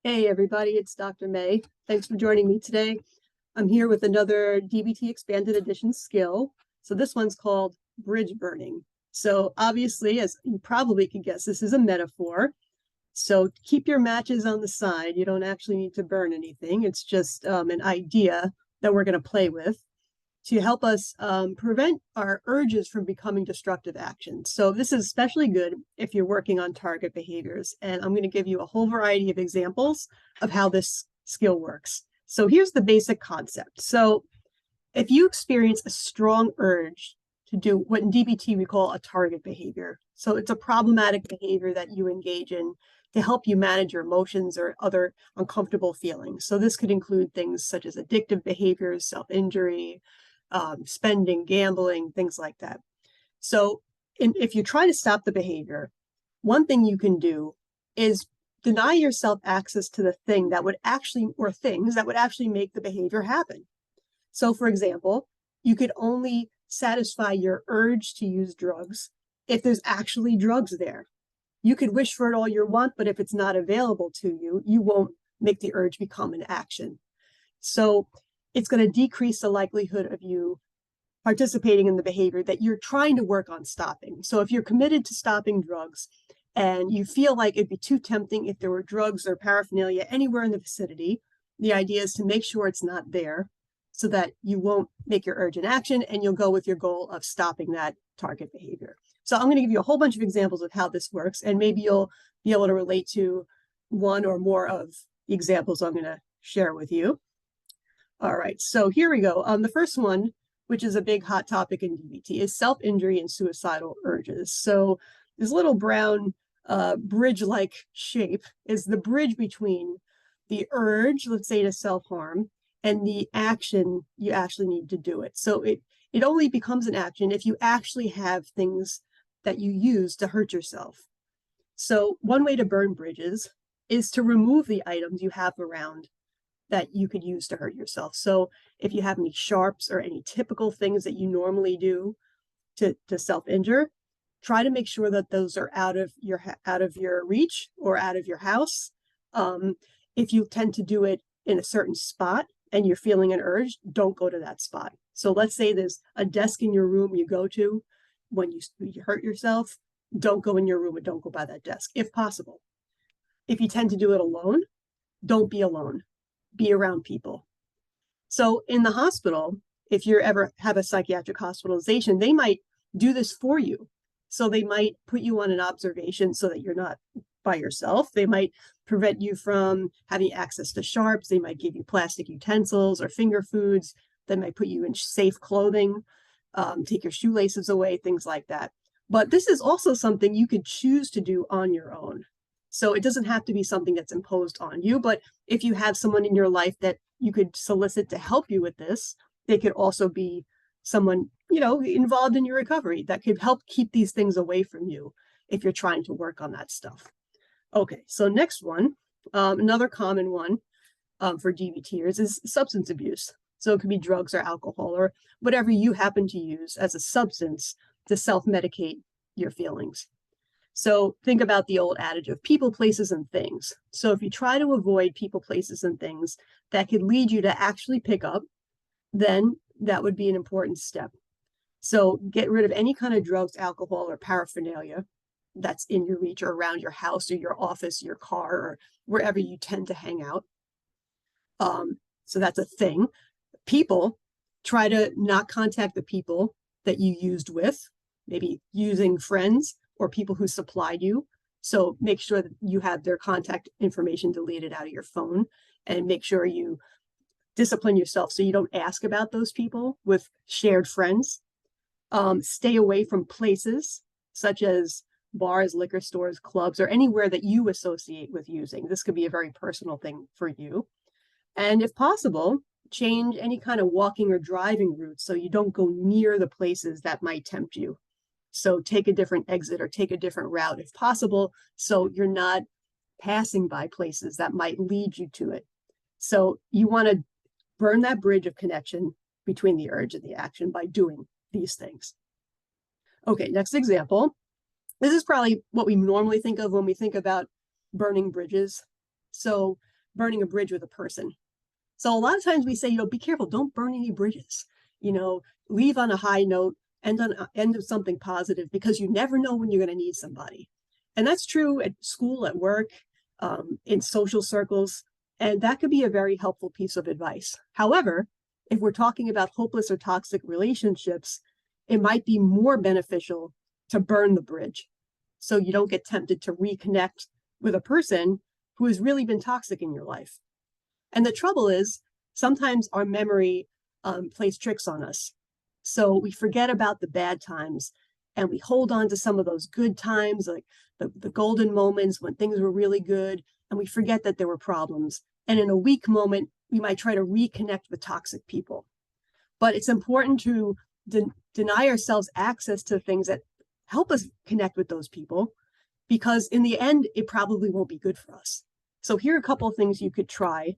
Hey everybody, it's Dr. May. Thanks for joining me today. I'm here with another DBT expanded edition skill. So this one's called bridge burning. So obviously, as you probably can guess, this is a metaphor. So keep your matches on the side. You don't actually need to burn anything. It's just an idea that we're going to play with to help us prevent our urges from becoming destructive actions. So this is especially good if you're working on target behaviors. And I'm going to give you a whole variety of examples of how this skill works. So here's the basic concept. So if you experience a strong urge to do what in DBT we call a target behavior, so it's a problematic behavior that you engage in to help you manage your emotions or other uncomfortable feelings. So this could include things such as addictive behaviors, self-injury, spending, gambling, things like that. So if you try to stop the behavior, one thing you can do is deny yourself access to the thing that would actually, or things that would actually make the behavior happen. So for example, you could only satisfy your urge to use drugs if there's actually drugs there. You could wish for it all you want, but if it's not available to you, you won't make the urge become an action. So it's going to decrease the likelihood of you participating in the behavior that you're trying to work on stopping. So if you're committed to stopping drugs and you feel like it'd be too tempting if there were drugs or paraphernalia anywhere in the vicinity, the idea is to make sure it's not there so that you won't make your urge an action and you'll go with your goal of stopping that target behavior. So I'm going to give you a whole bunch of examples of how this works, and maybe you'll be able to relate to one or more of the examples I'm going to share with you. All right, so here we go. The first one, which is a big hot topic in DBT, is self-injury and suicidal urges. So this little brown bridge-like shape is the bridge between the urge, let's say to self-harm, and the action you actually need to do it. So it only becomes an action if you actually have things that you use to hurt yourself. So one way to burn bridges is to remove the items you have around that you could use to hurt yourself. So if you have any sharps or any typical things that you normally do to self-injure, try to make sure that those are out of your reach or out of your house. If you tend to do it in a certain spot and you're feeling an urge, don't go to that spot. So let's say there's a desk in your room you go to when you hurt yourself. Don't go in your room and don't go by that desk if possible. If you tend to do it alone, don't be alone. Be around people. So in the hospital, if you ever have a psychiatric hospitalization, they might do this for you. So they might put you on an observation so that you're not by yourself. They might prevent you from having access to sharps. They might give you plastic utensils or finger foods. They might put you in safe clothing, take your shoelaces away, things like that. But this is also something you could choose to do on your own. So it doesn't have to be something that's imposed on you, but if you have someone in your life that you could solicit to help you with this, they could also be someone, involved in your recovery that could help keep these things away from you if you're trying to work on that stuff. Okay, so next one, another common one for DBTers is substance abuse. So it could be drugs or alcohol or whatever you happen to use as a substance to self-medicate your feelings. So think about the old adage of people, places, and things. So if you try to avoid people, places, and things that could lead you to actually pick up, then that would be an important step. So get rid of any kind of drugs, alcohol, or paraphernalia that's in your reach or around your house or your office, your car, or wherever you tend to hang out. So that's a thing. People, try to not contact the people that you used with, maybe using friends or people who supplied you. So make sure that you have their contact information deleted out of your phone, and make sure you discipline yourself so you don't ask about those people with shared friends. Stay away from places such as bars, liquor stores, clubs, or anywhere that you associate with using. This could be a very personal thing for you. And if possible, change any kind of walking or driving routes so you don't go near the places that might tempt you. So take a different exit or take a different route if possible, so you're not passing by places that might lead you to it. So you want to burn that bridge of connection between the urge and the action by doing these things. Okay, next example. This is probably what we normally think of when we think about burning bridges. So burning a bridge with a person. So a lot of times we say, be careful, don't burn any bridges, leave on a high note, end of something positive, because you never know when you're going to need somebody. And that's true at school, at work, in social circles. And that could be a very helpful piece of advice. However, if we're talking about hopeless or toxic relationships, it might be more beneficial to burn the bridge so you don't get tempted to reconnect with a person who has really been toxic in your life. And the trouble is, sometimes our memory plays tricks on us. So we forget about the bad times and we hold on to some of those good times, like the golden moments when things were really good, and we forget that there were problems. And in a weak moment, we might try to reconnect with toxic people. But it's important to deny ourselves access to things that help us connect with those people, because in the end, it probably won't be good for us. So here are a couple of things you could try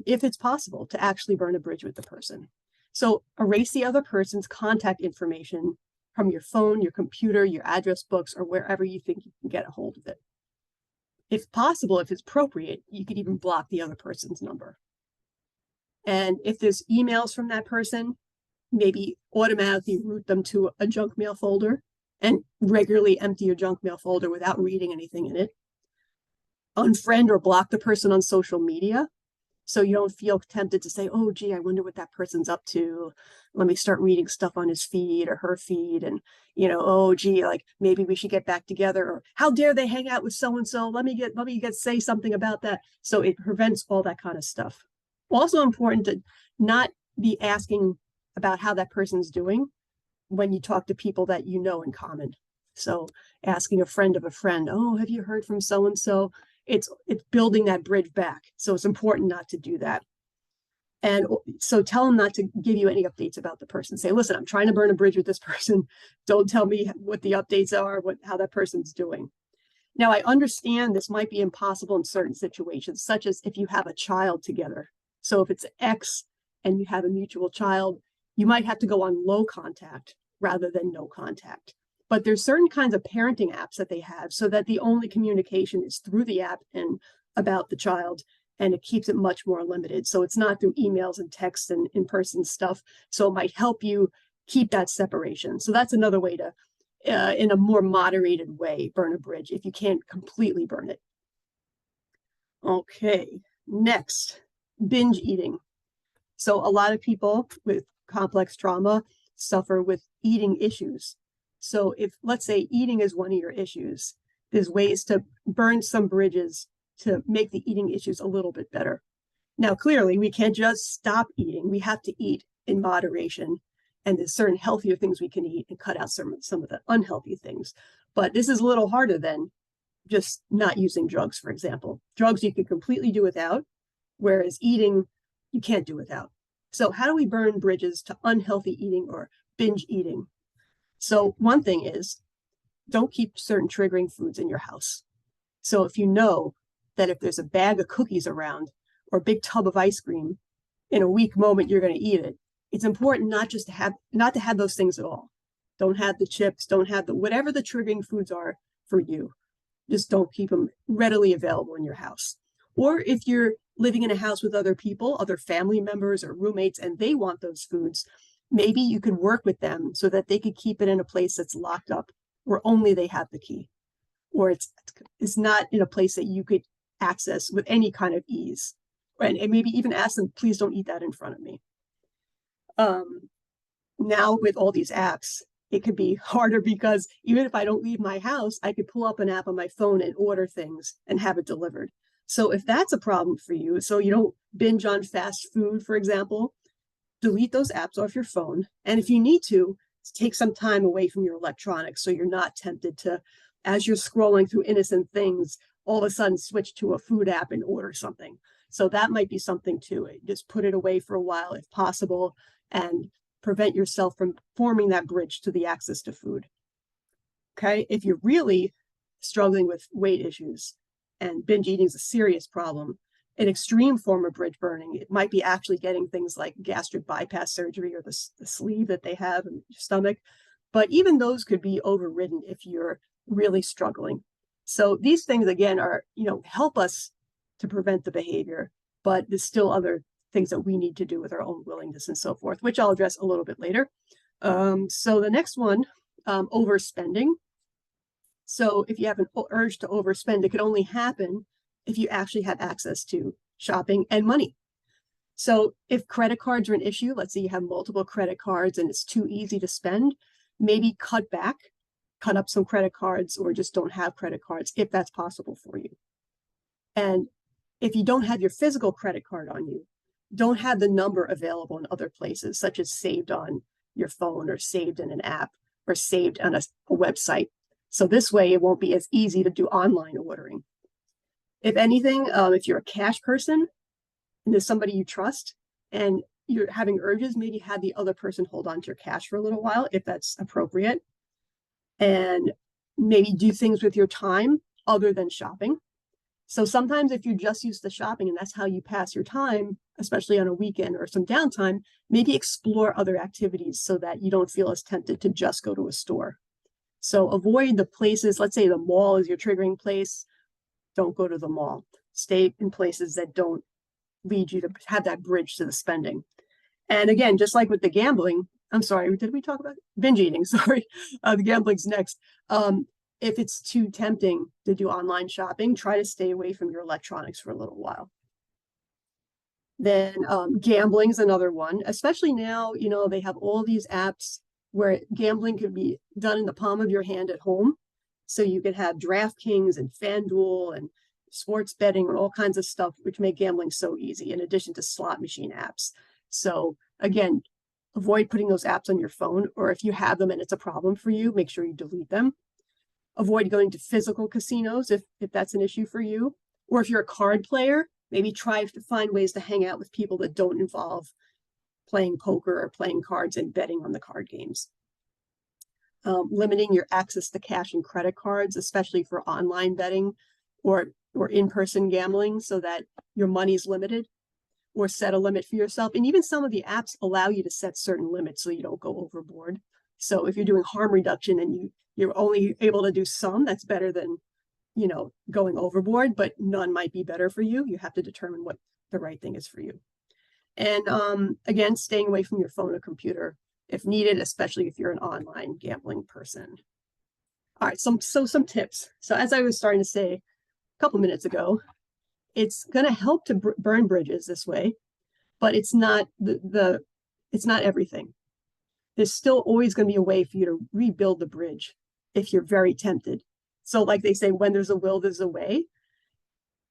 if it's possible to actually burn a bridge with the person. So erase the other person's contact information from your phone, your computer, your address books, or wherever you think you can get a hold of it. If possible, if it's appropriate, you could even block the other person's number. And if there's emails from that person, maybe automatically route them to a junk mail folder and regularly empty your junk mail folder without reading anything in it. Unfriend or block the person on social media, so you don't feel tempted to say, oh, gee, I wonder what that person's up to. Let me start reading stuff on his feed or her feed. And, oh, gee, like maybe we should get back together. Or how dare they hang out with so-and-so? Let me say something about that. So it prevents all that kind of stuff. Also important to not be asking about how that person's doing when you talk to people that you know in common. So asking a friend of a friend, oh, have you heard from so-and-so? It's building that bridge back. So it's important not to do that. And so tell them not to give you any updates about the person. Say, listen, I'm trying to burn a bridge with this person. Don't tell me what the updates are, how that person's doing. Now, I understand this might be impossible in certain situations, such as if you have a child together. So if it's an ex and you have a mutual child, you might have to go on low contact rather than no contact. But there's certain kinds of parenting apps that they have so that the only communication is through the app and about the child, and it keeps it much more limited. So it's not through emails and texts and in-person stuff. So it might help you keep that separation. So that's another way to, in a more moderated way, burn a bridge if you can't completely burn it. Okay, next, binge eating. So a lot of people with complex trauma suffer with eating issues. So if, let's say, eating is one of your issues, there's ways to burn some bridges to make the eating issues a little bit better. Now, clearly, we can't just stop eating. We have to eat in moderation. And there's certain healthier things we can eat and cut out some of the unhealthy things. But this is a little harder than just not using drugs, for example. Drugs you can completely do without, whereas eating, you can't do without. So how do we burn bridges to unhealthy eating or binge eating? So one thing is, don't keep certain triggering foods in your house. So if you know that if there's a bag of cookies around or a big tub of ice cream, in a weak moment you're going to eat it, it's important not to have those things at all. Don't have the chips, don't have whatever the triggering foods are for you. Just don't keep them readily available in your house. Or if you're living in a house with other people, other family members or roommates, and they want those foods, maybe you could work with them so that they could keep it in a place that's locked up where only they have the key, or it's not in a place that you could access with any kind of ease. And maybe even ask them, please don't eat that in front of me. Now with all these apps, it could be harder because even if I don't leave my house, I could pull up an app on my phone and order things and have it delivered. So if that's a problem for you, so you don't binge on fast food, for example, delete those apps off your phone. And if you need to, take some time away from your electronics so you're not tempted to, as you're scrolling through innocent things, all of a sudden switch to a food app and order something. So that might be something too. Just put it away for a while if possible and prevent yourself from forming that bridge to the access to food. Okay, if you're really struggling with weight issues and binge eating is a serious problem, an extreme form of bridge burning, it might be actually getting things like gastric bypass surgery or the sleeve that they have in your stomach. But even those could be overridden if you're really struggling. So these things, again, are, help us to prevent the behavior, but there's still other things that we need to do with our own willingness and so forth, which I'll address a little bit later. So the next one, overspending. So if you have an urge to overspend, it could only happen if you actually have access to shopping and money. So if credit cards are an issue, let's say you have multiple credit cards and it's too easy to spend, maybe cut up some credit cards, or just don't have credit cards if that's possible for you. And if you don't have your physical credit card on you, don't have the number available in other places, such as saved on your phone or saved in an app or saved on a website. So this way it won't be as easy to do online ordering. If anything, if you're a cash person and there's somebody you trust and you're having urges, maybe have the other person hold on to your cash for a little while if that's appropriate. And maybe do things with your time other than shopping. So sometimes if you're just used to shopping and that's how you pass your time, especially on a weekend or some downtime, maybe explore other activities so that you don't feel as tempted to just go to a store. So avoid the places, let's say the mall is your triggering place, don't go to the mall. Stay in places that don't lead you to have that bridge to the spending. And again, just like with the gambling, I'm sorry, did we talk about binge eating? Sorry, the gambling's next. If it's too tempting to do online shopping, try to stay away from your electronics for a little while. Then gambling is another one, especially now, they have all these apps where gambling could be done in the palm of your hand at home. So you could have DraftKings and FanDuel and sports betting and all kinds of stuff, which make gambling so easy, in addition to slot machine apps. So again, avoid putting those apps on your phone, or if you have them and it's a problem for you, make sure you delete them. Avoid going to physical casinos if that's an issue for you. Or if you're a card player, maybe try to find ways to hang out with people that don't involve playing poker or playing cards and betting on the card games. Limiting your access to cash and credit cards, especially for online betting or in-person gambling, so that your money's limited, or set a limit for yourself. And even some of the apps allow you to set certain limits so you don't go overboard. So if you're doing harm reduction and you're only able to do some, that's better than, going overboard, but none might be better for you. You have to determine what the right thing is for you. And again, staying away from your phone or computer if needed, especially if you're an online gambling person. All right, some tips. So as I was starting to say a couple minutes ago, it's going to help to burn bridges this way, but it's not it's not everything. There's still always going to be a way for you to rebuild the bridge if you're very tempted. So like they say, when there's a will, there's a way.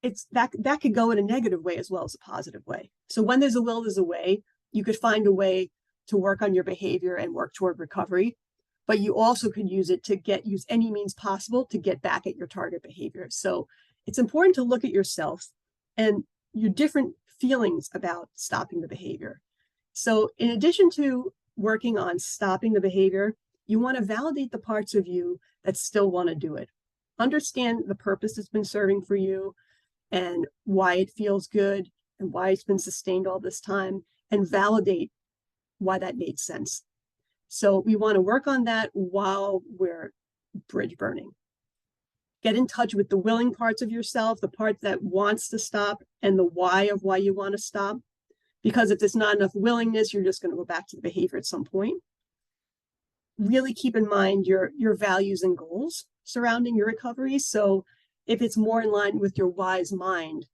It's that could go in a negative way as well as a positive way. So when there's a will, there's a way. You could find a way to work on your behavior and work toward recovery, but you also could use it to use any means possible to get back at your target behavior. So it's important to look at yourself and your different feelings about stopping the behavior. So in addition to working on stopping the behavior, you want to validate the parts of you that still want to do it. Understand the purpose it's been serving for you and why it feels good and why it's been sustained all this time, and validate why that made sense. So we want to work on that while we're bridge burning. Get in touch with the willing parts of yourself, the part that wants to stop, and the why of why you want to stop. Because if there's not enough willingness, you're just going to go back to the behavior at some point. Really keep in mind your values and goals surrounding your recovery. So if it's more in line with your wise mind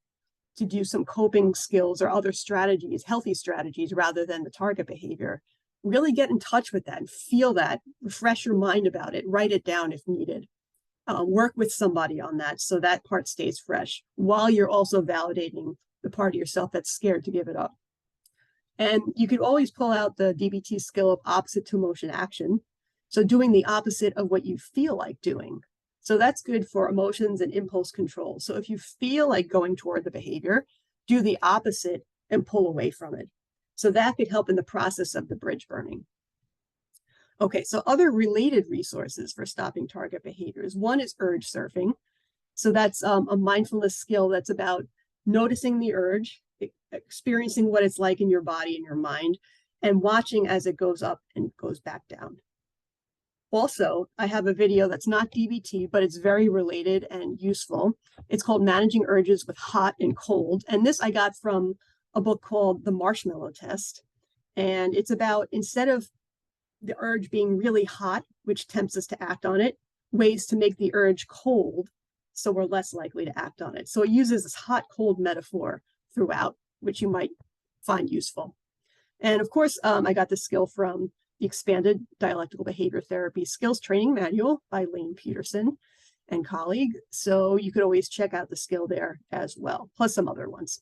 to do some coping skills or other strategies, healthy strategies, rather than the target behavior, really get in touch with that and feel that, refresh your mind about it, write it down if needed. Work with somebody on that so that part stays fresh while you're also validating the part of yourself that's scared to give it up. And you could always pull out the DBT skill of opposite to motion action. So doing the opposite of what you feel like doing. So that's good for emotions and impulse control. So if you feel like going toward the behavior, do the opposite and pull away from it. So that could help in the process of the bridge burning. Okay, so other related resources for stopping target behaviors. One is urge surfing. So that's a mindfulness skill that's about noticing the urge, experiencing what it's like in your body and your mind, and watching as it goes up and goes back down. Also, I have a video that's not DBT, but it's very related and useful. It's called Managing Urges with Hot and Cold. And this I got from a book called The Marshmallow Test. And it's about, instead of the urge being really hot, which tempts us to act on it, ways to make the urge cold so we're less likely to act on it. So it uses this hot-cold metaphor throughout, which you might find useful. And of course, I got this skill from the Expanded Dialectical Behavior Therapy Skills Training Manual by Pederson and colleague. So you could always check out the skill there as well, plus some other ones.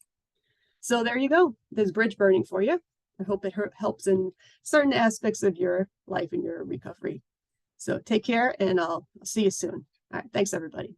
So there you go. There's bridge burning for you. I hope it helps in certain aspects of your life and your recovery. So take care, and I'll see you soon. All right, thanks, everybody.